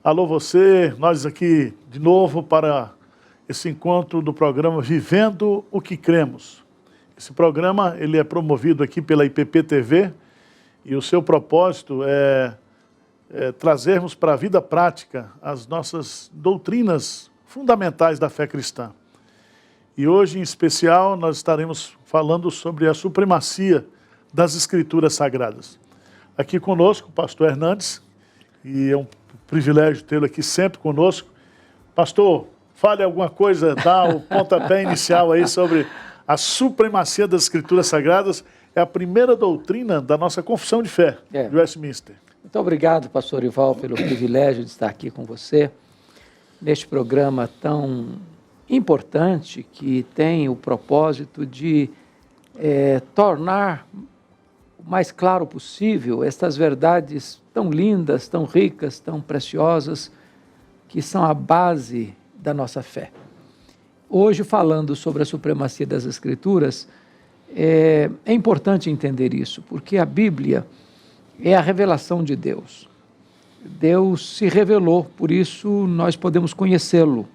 Alô você, nós aqui de novo para esse encontro do programa Vivendo o que Cremos. Esse programa ele é promovido aqui pela IPP TV e o seu propósito é trazermos para a vida prática as nossas doutrinas fundamentais da fé cristã. E hoje, em especial, nós estaremos falando sobre a supremacia das Escrituras Sagradas. Aqui conosco o pastor Hernandes, e é um privilégio tê-lo aqui sempre conosco. Pastor, fale alguma coisa, dá o pontapé inicial aí sobre a supremacia das Escrituras Sagradas. É a primeira doutrina da nossa confissão de fé, de Westminster. Muito obrigado, pastor Ival, pelo privilégio de estar aqui com você, neste programa tão importante que tem o propósito de tornar o mais claro possível estas verdades tão lindas, tão ricas, tão preciosas, que são a base da nossa fé. Hoje, falando sobre a supremacia das Escrituras, é importante entender isso, porque a Bíblia é a revelação de Deus. Deus se revelou, por isso nós podemos conhecê-lo.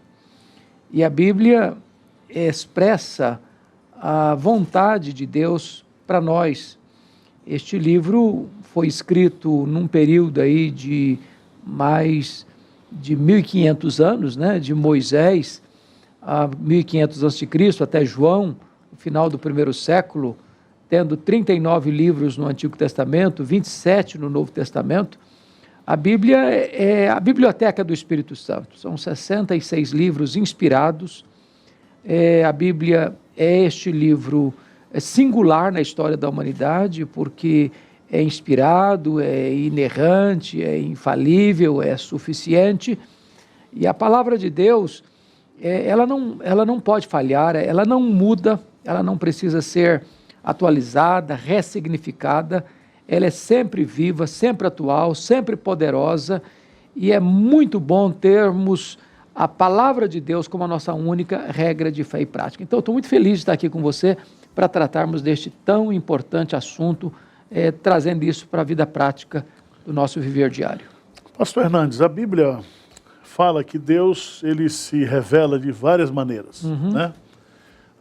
E a Bíblia expressa a vontade de Deus para nós. Este livro foi escrito num período aí de mais de 1.500 anos, né, de Moisés a 1.500 a.C. até João, no final do primeiro século, tendo 39 livros no Antigo Testamento, 27 no Novo Testamento. A Bíblia é a biblioteca do Espírito Santo, são 66 livros inspirados. A Bíblia é este livro singular na história da humanidade, porque é inspirado, é inerrante, é infalível, é suficiente. E a palavra de Deus, ela não pode falhar, ela não muda, ela não precisa ser atualizada, ressignificada. Ela é sempre viva, sempre atual, sempre poderosa, e é muito bom termos a palavra de Deus como a nossa única regra de fé e prática. Então, estou muito feliz de estar aqui com você para tratarmos deste tão importante assunto, trazendo isso para a vida prática do nosso viver diário. Pastor Hernandes, a Bíblia fala que Deus ele se revela de várias maneiras, né?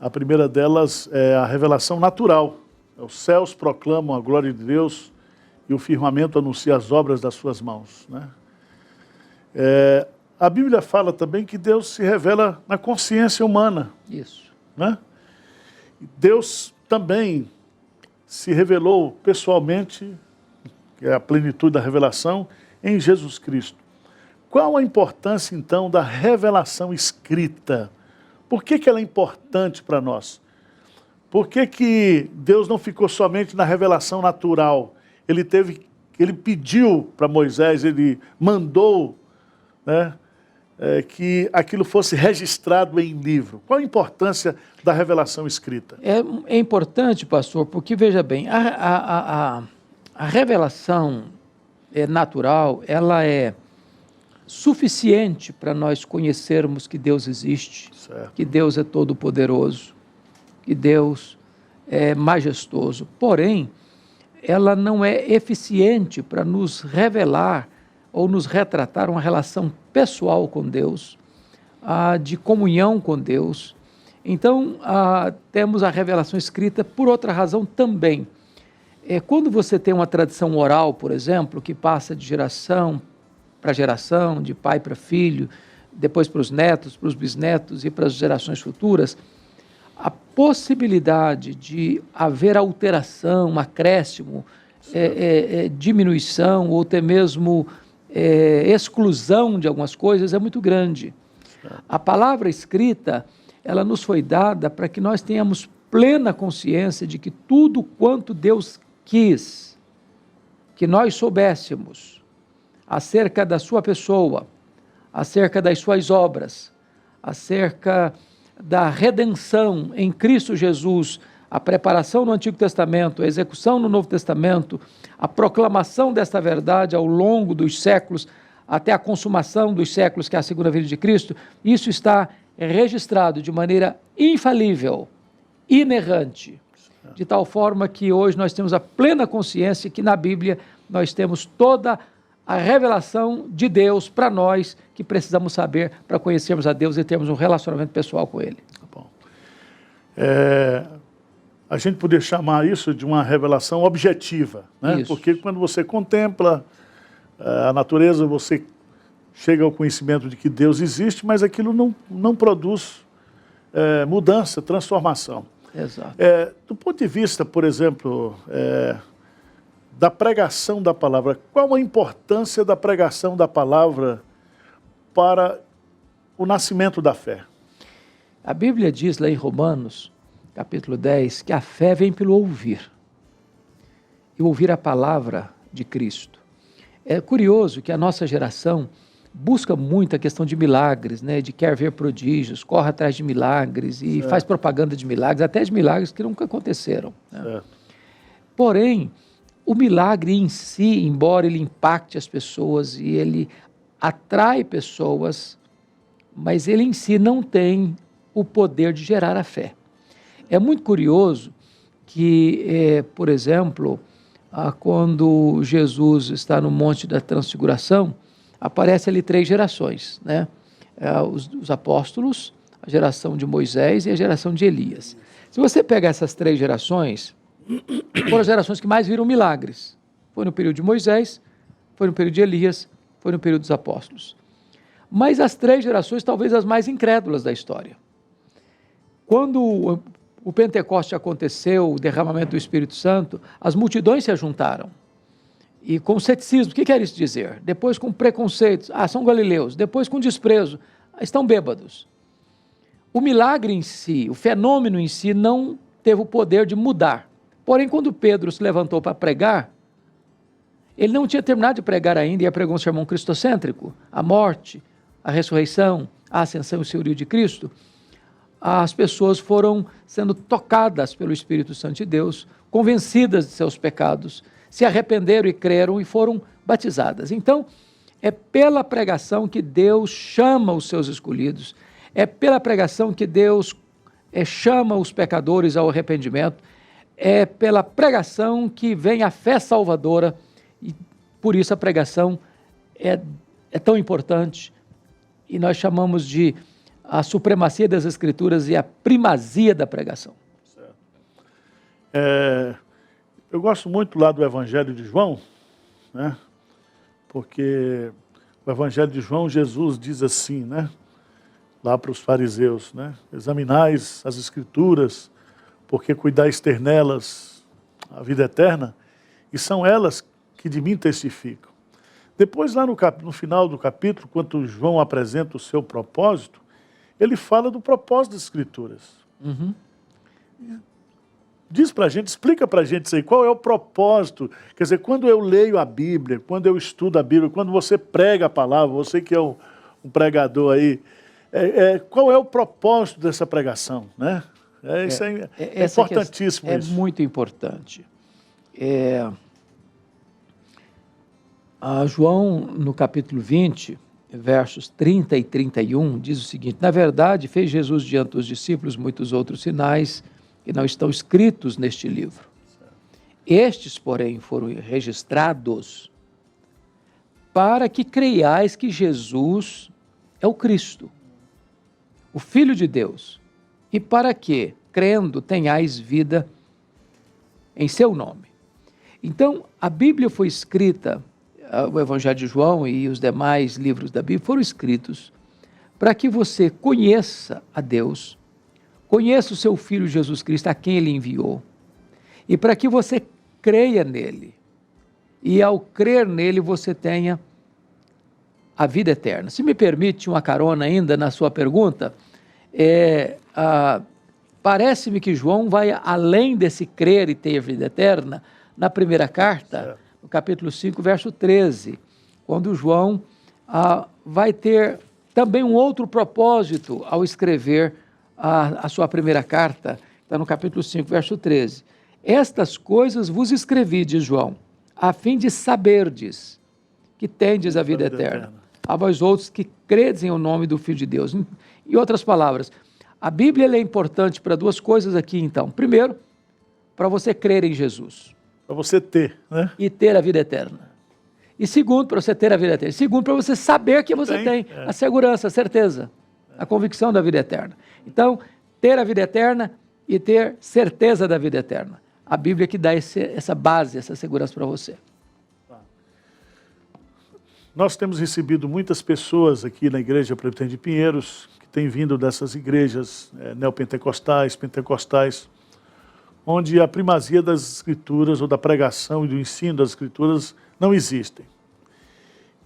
A primeira delas é a revelação natural. Os céus proclamam a glória de Deus e o firmamento anuncia as obras das suas mãos, né? A Bíblia fala também que Deus se revela na consciência humana. Isso. Né? Deus também se revelou pessoalmente, que é a plenitude da revelação, em Jesus Cristo. Qual a importância, então, da revelação escrita? Por que ela é importante para nós? Por que Deus não ficou somente na revelação natural? Ele pediu para Moisés, ele mandou, né, que aquilo fosse registrado em livro. Qual a importância da revelação escrita? É importante, pastor, porque, veja bem, a revelação natural, ela é suficiente para nós conhecermos que Deus existe, certo, que Deus é todo-poderoso, que Deus é majestoso. Porém, ela não é eficiente para nos revelar ou nos retratar uma relação pessoal com Deus, de comunhão com Deus. Então, temos a revelação escrita por outra razão também. Quando você tem uma tradição oral, por exemplo, que passa de geração para geração, de pai para filho, depois para os netos, para os bisnetos e para as gerações futuras, a possibilidade de haver alteração, acréscimo, diminuição ou até mesmo exclusão de algumas coisas é muito grande. A palavra escrita, ela nos foi dada para que nós tenhamos plena consciência de que tudo quanto Deus quis que nós soubéssemos acerca da sua pessoa, acerca das suas obras, acerca da redenção em Cristo Jesus, a preparação no Antigo Testamento, a execução no Novo Testamento, a proclamação desta verdade ao longo dos séculos, até a consumação dos séculos, que é a segunda vinda de Cristo, isso está registrado de maneira infalível, inerrante, de tal forma que hoje nós temos a plena consciência que na Bíblia nós temos toda a revelação de Deus para nós, que precisamos saber para conhecermos a Deus e termos um relacionamento pessoal com Ele. Tá bom. A gente poderia chamar isso de uma revelação objetiva, né? Isso. Porque quando você contempla a natureza, você chega ao conhecimento de que Deus existe, mas aquilo não produz mudança, transformação. Exato. Do ponto de vista, por exemplo, da pregação da palavra, qual a importância da pregação da palavra para o nascimento da fé? A Bíblia diz lá em Romanos, capítulo 10, que a fé vem pelo ouvir. E ouvir a palavra de Cristo. É curioso que a nossa geração busca muito a questão de milagres, né? De quer ver prodígios, corre atrás de milagres e faz propaganda de milagres, até de milagres que nunca aconteceram. Né? Porém, o milagre em si, embora ele impacte as pessoas e ele atrai pessoas, mas ele em si não tem o poder de gerar a fé. É muito curioso que, por exemplo, quando Jesus está no Monte da Transfiguração, aparece ali 3 gerações, né? Os apóstolos, a geração de Moisés e a geração de Elias. Se você pegar essas 3 gerações, foram as gerações que mais viram milagres. Foi no período de Moisés, foi no período de Elias, foi no período dos apóstolos. Mas as 3 gerações, talvez as mais incrédulas da história. Quando o Pentecoste aconteceu, o derramamento do Espírito Santo, as multidões se ajuntaram. E com ceticismo, o que quer isso dizer? Depois com preconceitos, são galileus. Depois com desprezo, estão bêbados. O milagre em si, o fenômeno em si, não teve o poder de mudar. Porém, quando Pedro se levantou para pregar, ele não tinha terminado de pregar ainda, e pregou um sermão cristocêntrico, a morte, a ressurreição, a ascensão e o senhorio de Cristo. As pessoas foram sendo tocadas pelo Espírito Santo de Deus, convencidas de seus pecados, se arrependeram e creram e foram batizadas. Então, é pela pregação que Deus chama os seus escolhidos, é pela pregação que Deus chama os pecadores ao arrependimento, é pela pregação que vem a fé salvadora, e por isso a pregação é tão importante, e nós chamamos de a supremacia das Escrituras e a primazia da pregação. Certo. Eu gosto muito lá do Evangelho de João, né? Porque o Evangelho de João, Jesus diz assim, né? Lá para os fariseus, né? Examinais as Escrituras, porque cuidais ter nelas a vida eterna, e são elas que de mim testificam. Depois, lá no final do capítulo, quando João apresenta o seu propósito, ele fala do propósito das Escrituras. Uhum. Diz para a gente, explica para a gente isso aí, qual é o propósito. Quer dizer, quando eu leio a Bíblia, quando eu estudo a Bíblia, quando você prega a palavra, você que é um pregador aí, qual é o propósito dessa pregação, né? Isso é importantíssimo. É muito importante. João, no capítulo 20, versos 30 e 31, diz o seguinte: na verdade, fez Jesus diante dos discípulos muitos outros sinais que não estão escritos neste livro. Estes, porém, foram registrados para que creiais que Jesus é o Cristo, o Filho de Deus, e para que, crendo, tenhais vida em seu nome. Então, a Bíblia foi escrita, o Evangelho de João e os demais livros da Bíblia foram escritos para que você conheça a Deus, conheça o seu Filho Jesus Cristo, a quem Ele enviou, e para que você creia nele, e ao crer nele você tenha a vida eterna. Se me permite uma carona ainda na sua pergunta, parece-me que João vai além desse crer e ter a vida eterna na primeira carta, no capítulo 5, verso 13, quando João vai ter também um outro propósito ao escrever a sua primeira carta, está no capítulo 5, verso 13. Estas coisas vos escrevi, diz João, a fim de saberdes que tendes a vida eterna. A vós outros que credes em o nome do Filho de Deus. Em outras palavras, a Bíblia é importante para 2 coisas aqui, então. Primeiro, para você crer em Jesus. Para você ter, né? E ter a vida eterna. E segundo, para você ter a vida eterna. E segundo, para você saber que você tem a segurança, a certeza, a convicção da vida eterna. Então, ter a vida eterna e ter certeza da vida eterna. A Bíblia que dá essa base, essa segurança para você. Nós temos recebido muitas pessoas aqui na Igreja Presbiteriana de Pinheiros, que têm vindo dessas igrejas neopentecostais, pentecostais, onde a primazia das Escrituras, ou da pregação e do ensino das Escrituras, não existem.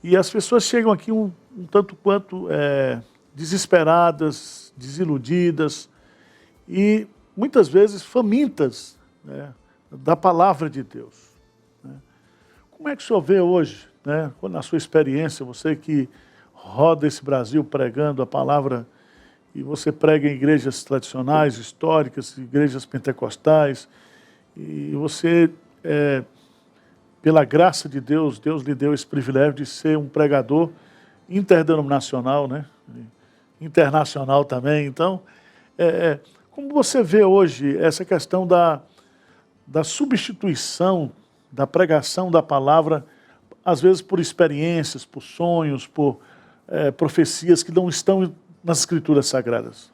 E as pessoas chegam aqui um tanto quanto desesperadas, desiludidas e muitas vezes famintas, né, da palavra de Deus. Né? Como é que o senhor vê hoje, né, na sua experiência, você que roda esse Brasil pregando a palavra, e você prega em igrejas tradicionais, históricas, igrejas pentecostais, e você, pela graça de Deus, Deus lhe deu esse privilégio de ser um pregador interdenominacional, né? Internacional também. Então, como você vê hoje essa questão da substituição da pregação da palavra, às vezes por experiências, por sonhos, por profecias que não estão nas Escrituras Sagradas?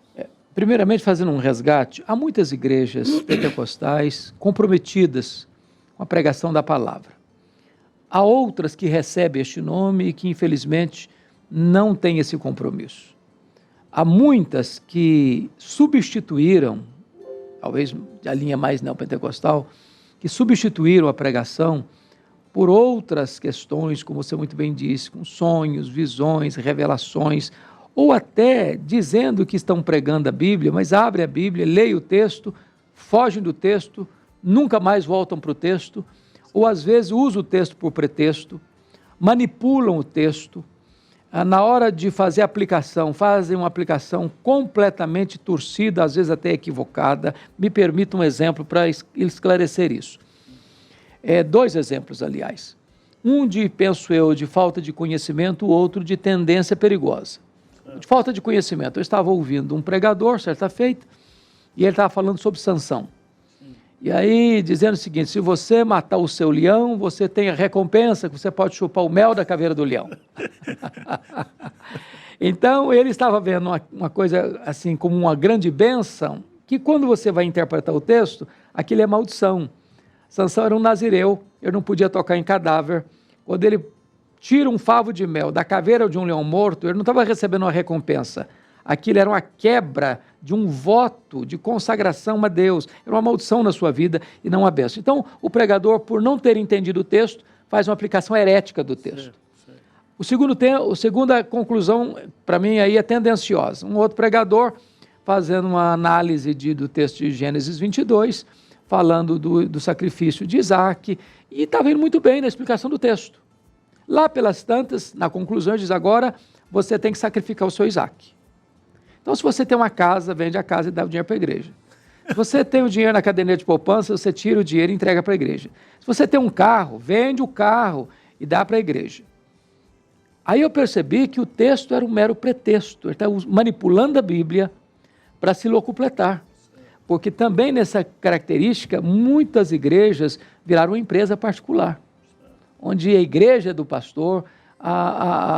Primeiramente, fazendo um resgate, há muitas igrejas pentecostais comprometidas com a pregação da palavra. Há outras que recebem este nome e que, infelizmente, não têm esse compromisso. Há muitas que substituíram, talvez a linha mais neopentecostal, que substituíram a pregação por outras questões, como você muito bem disse, com sonhos, visões, revelações, ou até dizendo que estão pregando a Bíblia, mas abrem a Bíblia, leem o texto, fogem do texto, nunca mais voltam para o texto, ou às vezes usam o texto por pretexto, manipulam o texto, na hora de fazer a aplicação, fazem uma aplicação completamente torcida, às vezes até equivocada. Me permita um exemplo para esclarecer isso. 2 exemplos, aliás. Um penso eu, de falta de conhecimento, o outro de tendência perigosa. De falta de conhecimento. Eu estava ouvindo um pregador, certa feita, e ele estava falando sobre Sansão. E aí, dizendo o seguinte: se você matar o seu leão, você tem a recompensa, que você pode chupar o mel da caveira do leão. Então, ele estava vendo uma coisa assim, como uma grande bênção, que quando você vai interpretar o texto, aquilo é maldição. Sansão era um nazireu, ele não podia tocar em cadáver. Quando ele tira um favo de mel da caveira de um leão morto, ele não estava recebendo uma recompensa. Aquilo era uma quebra de um voto de consagração a Deus. Era uma maldição na sua vida e não uma bênção. Então, o pregador, por não ter entendido o texto, faz uma aplicação herética do texto. A segunda conclusão, para mim, aí é tendenciosa. Um outro pregador, fazendo uma análise do texto de Gênesis 22, falando do sacrifício de Isaac, e estava indo muito bem na explicação do texto. Lá pelas tantas, na conclusão, ele diz: agora você tem que sacrificar o seu Isaac. Então, se você tem uma casa, vende a casa e dá o dinheiro para a igreja. Se você tem o dinheiro na caderneta de poupança, você tira o dinheiro e entrega para a igreja. Se você tem um carro, vende o carro e dá para a igreja. Aí eu percebi que o texto era um mero pretexto. Ele está manipulando a Bíblia para se locupletar. Porque também nessa característica, muitas igrejas viraram uma empresa particular, onde a igreja é do pastor,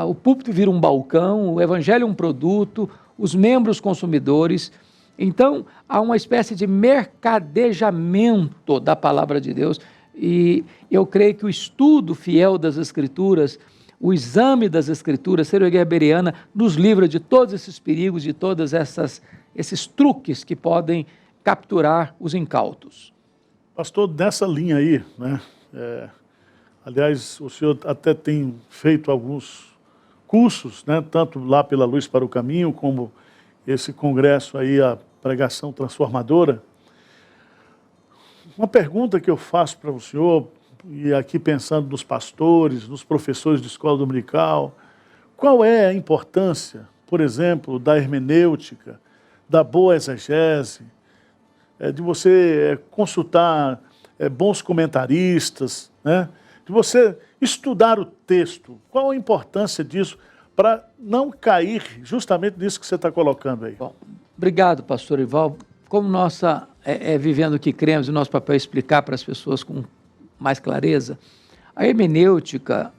o púlpito vira um balcão, o evangelho é um produto, os membros consumidores. Então, há uma espécie de mercadejamento da palavra de Deus, e eu creio que o estudo fiel das Escrituras, o exame das Escrituras, ser weberiana, nos livra de todos esses perigos, de todos esses truques que podem capturar os incautos. Pastor, nessa linha aí, né, aliás, o senhor até tem feito alguns cursos, né, tanto lá pela Luz para o Caminho, como esse congresso aí, a pregação transformadora. Uma pergunta que eu faço para o senhor, e aqui pensando nos pastores, nos professores de escola dominical, qual é a importância, por exemplo, da hermenêutica, da boa exegese, de você consultar bons comentaristas, né? De você estudar o texto? Qual a importância disso para não cair justamente nisso que você está colocando aí? Bom, obrigado, pastor Ival. Como vivendo o que cremos, o nosso papel é explicar para as pessoas com mais clareza, a hermenêutica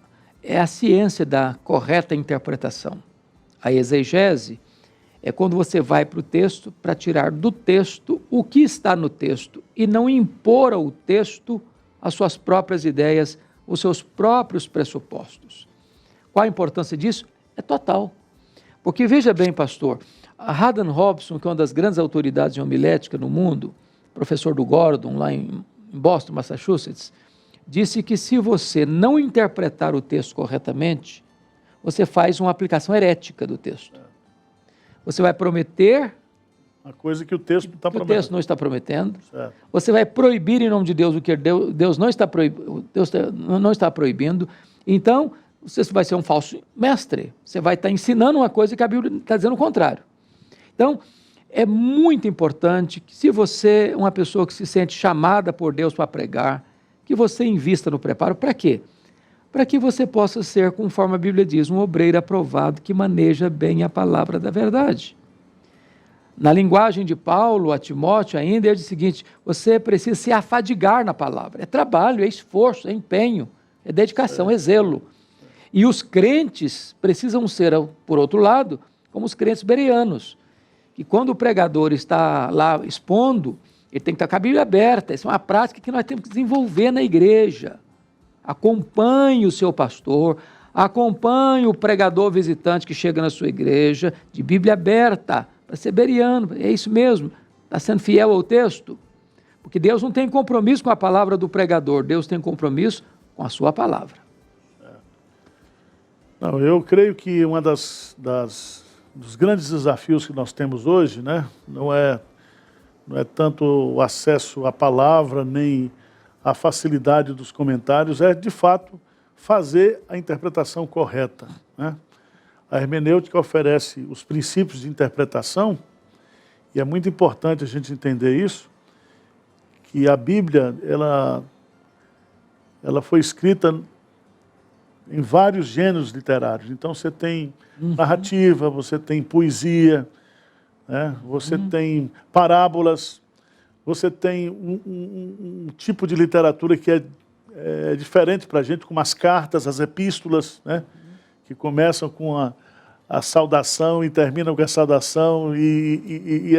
é a ciência da correta interpretação. A exegese é quando você vai para o texto para tirar do texto o que está no texto e não impor ao texto as suas próprias ideias, os seus próprios pressupostos. Qual a importância disso? É total. Porque veja bem, pastor, a Haddon Robson, que é uma das grandes autoridades em homilética no mundo, professor do Gordon, lá em Boston, Massachusetts, disse que se você não interpretar o texto corretamente, você faz uma aplicação herética do texto. Você vai prometer uma coisa que o texto não está prometendo. O texto não está prometendo. Certo. Você vai proibir em nome de Deus o que Deus não está proibindo. Deus não está proibindo. Então, você vai ser um falso mestre. Você vai estar ensinando uma coisa que a Bíblia está dizendo o contrário. Então, é muito importante que, se você é uma pessoa que se sente chamada por Deus para pregar, que você invista no preparo. Para quê? Para que você possa ser, conforme a Bíblia diz, um obreiro aprovado que maneja bem a palavra da verdade. Na linguagem de Paulo a Timóteo ainda, ele diz o seguinte: você precisa se afadigar na palavra. É trabalho, é esforço, é empenho, é dedicação, é zelo. E os crentes precisam ser, por outro lado, como os crentes bereanos, que quando o pregador está lá expondo, ele tem que estar com a Bíblia aberta. Essa é uma prática que nós temos que desenvolver na igreja. Acompanhe o seu pastor, acompanhe o pregador visitante que chega na sua igreja, de Bíblia aberta, para ser bereano. É isso mesmo, está sendo fiel ao texto. Porque Deus não tem compromisso com a palavra do pregador, Deus tem compromisso com a sua palavra. Não, eu creio que um dos grandes desafios que nós temos hoje, né, não é tanto o acesso à palavra, nem a facilidade dos comentários, é de fato fazer a interpretação correta, né? A hermenêutica oferece os princípios de interpretação, e é muito importante a gente entender isso, que a Bíblia ela foi escrita em vários gêneros literários. Então você tem narrativa, você tem poesia, né? Você tem parábolas, você tem um tipo de literatura que é diferente para a gente, como as cartas, as epístolas, né? Que começam com a saudação e terminam com a saudação, e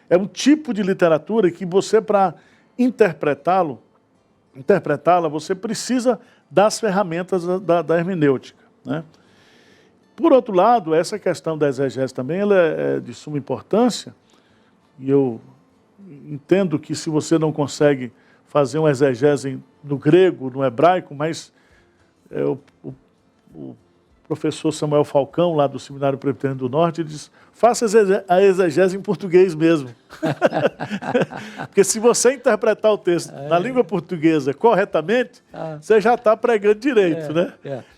é um tipo de literatura que você, para interpretá-la, você precisa das ferramentas da hermenêutica, né? Por outro lado, essa questão da exegese também ela é de suma importância, e eu entendo que se você não consegue fazer uma exegese no grego, no hebraico, mas o professor Samuel Falcão, lá do Seminário Presbiteriano do Norte, diz: faça a exegese em português mesmo. Porque se você interpretar o texto na língua portuguesa corretamente, você já está pregando direito, né?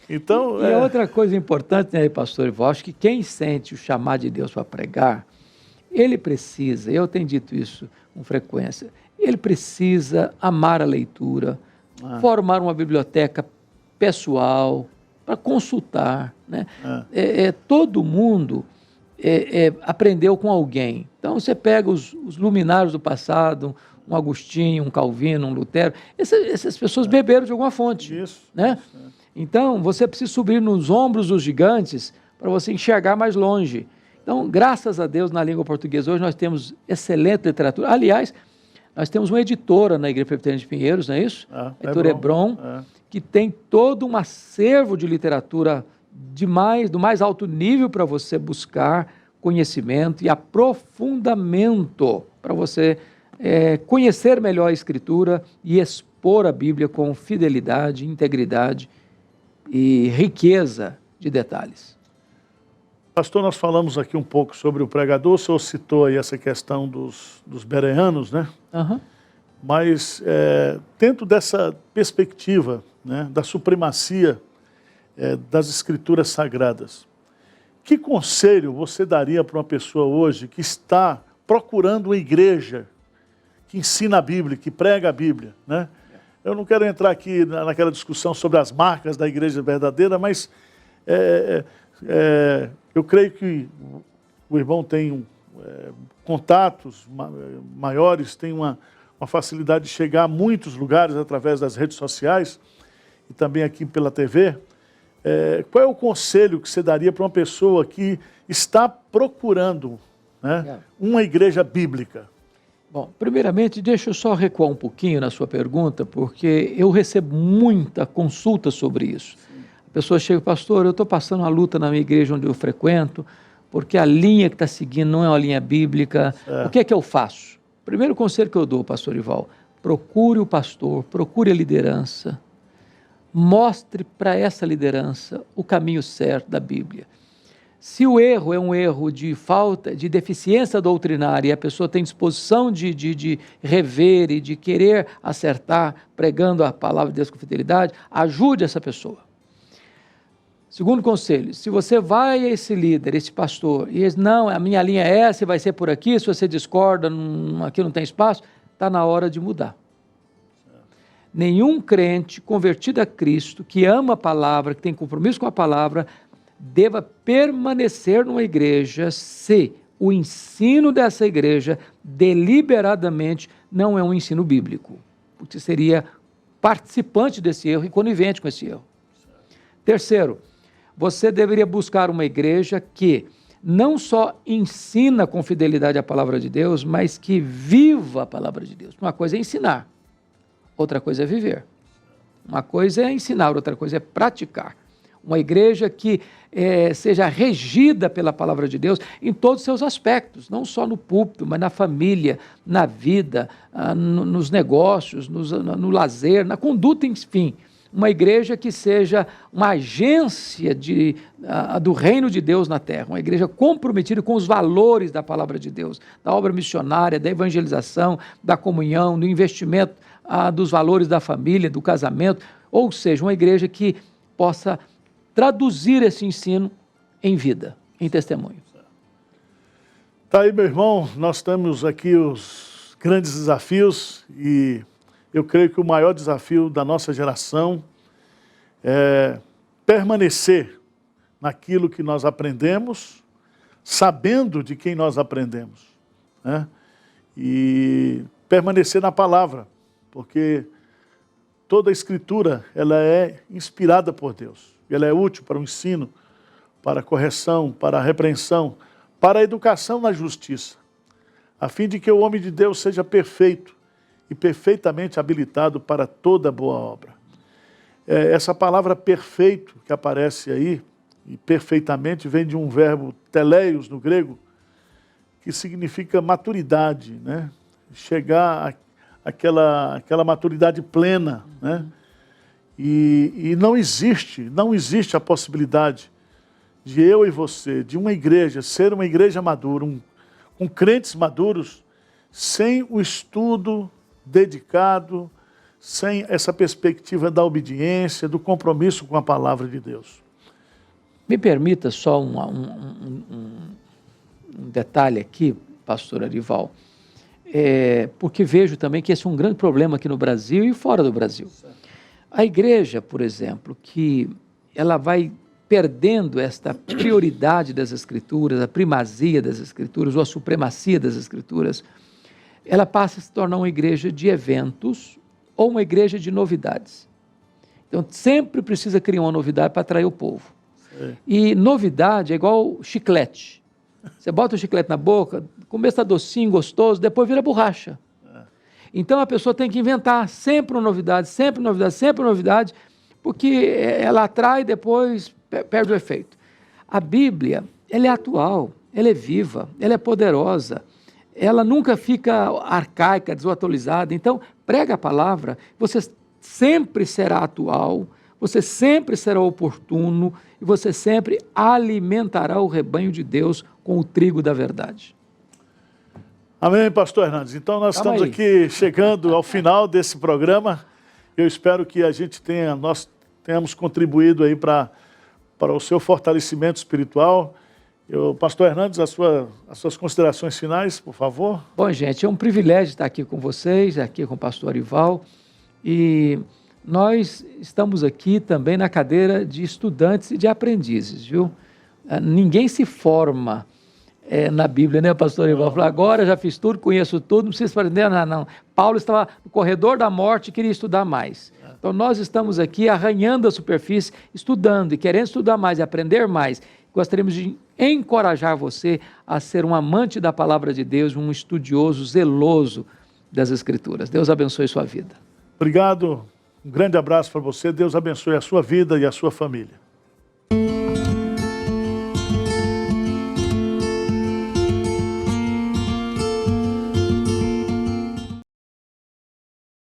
Então, e outra coisa importante, né, pastor Ivo, acho que quem sente o chamado de Deus para pregar, ele precisa, eu tenho dito isso com frequência, ele precisa amar a leitura, formar uma biblioteca pessoal, para consultar, né? Todo mundo aprendeu com alguém. Então você pega os luminários do passado, um Agostinho, um Calvino, um Lutero, essas pessoas beberam de alguma fonte. Isso, né? Então você precisa subir nos ombros dos gigantes para você enxergar mais longe. Então, graças a Deus, na língua portuguesa hoje nós temos excelente literatura. Aliás, nós temos uma editora na Igreja Presbiteriana de Pinheiros, não é isso? A editora Hebron, que tem todo um acervo de literatura do mais alto nível para você buscar conhecimento e aprofundamento, para você conhecer melhor a Escritura e expor a Bíblia com fidelidade, integridade e riqueza de detalhes. Pastor, nós falamos aqui um pouco sobre o pregador, o senhor citou aí essa questão dos bereanos, né? Mas dentro dessa perspectiva, né, da supremacia das Escrituras Sagradas, que conselho você daria para uma pessoa hoje que está procurando uma igreja que ensina a Bíblia, que prega a Bíblia, né? Eu não quero entrar aqui naquela discussão sobre as marcas da igreja verdadeira, mas eu creio que o irmão tem contatos maiores, tem uma facilidade de chegar a muitos lugares através das redes sociais e também aqui pela TV. Qual é o conselho que você daria para uma pessoa que está procurando, né, uma igreja bíblica? Bom, primeiramente, deixa eu só recuar um pouquinho na sua pergunta, porque eu recebo muita consulta sobre isso. Sim. A pessoa chega, pastor, eu estou passando uma luta na minha igreja onde eu frequento, porque a linha que está seguindo não é uma linha bíblica. O que é que eu faço? Primeiro conselho que eu dou, pastor Ival, procure o pastor, procure a liderança, mostre para essa liderança o caminho certo da Bíblia. Se o erro é um erro de falta, de deficiência doutrinária, e a pessoa tem disposição de rever e de querer acertar, pregando a palavra de Deus com fidelidade, ajude essa pessoa. Segundo conselho, se você vai a esse líder, esse pastor, e diz, não, a minha linha é essa, vai ser por aqui, se você discorda, aqui não tem espaço, está na hora de mudar. Nenhum crente convertido a Cristo, que ama a palavra, que tem compromisso com a palavra, deva permanecer numa igreja se o ensino dessa igreja deliberadamente não é um ensino bíblico, porque seria participante desse erro e conivente com esse erro. Terceiro, você deveria buscar uma igreja que não só ensina com fidelidade a palavra de Deus, mas que viva a palavra de Deus. Uma coisa é ensinar, outra coisa é viver. Uma coisa é ensinar, outra coisa é praticar. Uma igreja que seja regida pela palavra de Deus em todos os seus aspectos, não só no púlpito, mas na família, na vida, nos negócios, no lazer, na conduta, enfim. Uma igreja que seja uma agência do reino de Deus na terra, uma igreja comprometida com os valores da palavra de Deus, da obra missionária, da evangelização, da comunhão, do investimento, dos valores da família, do casamento, ou seja, uma igreja que possa traduzir esse ensino em vida, em testemunho. Tá aí, meu irmão, nós temos aqui os grandes desafios e eu creio que o maior desafio da nossa geração é permanecer naquilo que nós aprendemos, sabendo de quem nós aprendemos, né? E permanecer na palavra, porque toda a Escritura ela é inspirada por Deus. Ela é útil para o ensino, para a correção, para a repreensão, para a educação na justiça, a fim de que o homem de Deus seja perfeito e perfeitamente habilitado para toda boa obra. Essa palavra perfeito que aparece aí, e perfeitamente, vem de um verbo teleios no grego, que significa maturidade, né? Chegar àquela maturidade plena, né? E não existe a possibilidade de eu e você, de uma igreja, ser uma igreja madura, com crentes maduros, sem o estudo dedicado, sem essa perspectiva da obediência, do compromisso com a palavra de Deus. Me permita só um detalhe aqui, pastor Arival, porque vejo também que esse é um grande problema aqui no Brasil e fora do Brasil. A igreja, por exemplo, que ela vai perdendo esta prioridade das Escrituras, a primazia das Escrituras ou a supremacia das Escrituras, ela passa a se tornar uma igreja de eventos ou uma igreja de novidades. Então, sempre precisa criar uma novidade para atrair o povo. Sim. E novidade é igual chiclete. Você bota o chiclete na boca, começo está docinho, gostoso, depois vira borracha. Então, a pessoa tem que inventar sempre uma novidade, sempre novidade, sempre novidade, porque ela atrai e depois perde o efeito. A Bíblia, ela é atual, ela é viva, ela é poderosa, ela nunca fica arcaica, desatualizada. Então, prega a palavra, você sempre será atual, você sempre será oportuno e você sempre alimentará o rebanho de Deus com o trigo da verdade. Amém, pastor Hernandes. Então nós estamos aqui chegando ao final desse programa. Eu espero que nós tenhamos contribuído aí para o seu fortalecimento espiritual. Pastor Hernandes, as suas considerações finais, por favor. Bom, gente, é um privilégio estar aqui com vocês, aqui com o pastor Arival, e nós estamos aqui também na cadeira de estudantes e de aprendizes, viu? Ninguém se forma na Bíblia, né, pastor Ival? Falou, agora já fiz tudo, conheço tudo, não preciso aprender, não. Paulo estava no corredor da morte e queria estudar mais. Então nós estamos aqui arranhando a superfície, estudando e querendo estudar mais e aprender mais. Gostaríamos de encorajar você a ser um amante da palavra de Deus, um estudioso zeloso das Escrituras. Deus abençoe sua vida. Obrigado, um grande abraço para você, Deus abençoe a sua vida e a sua família.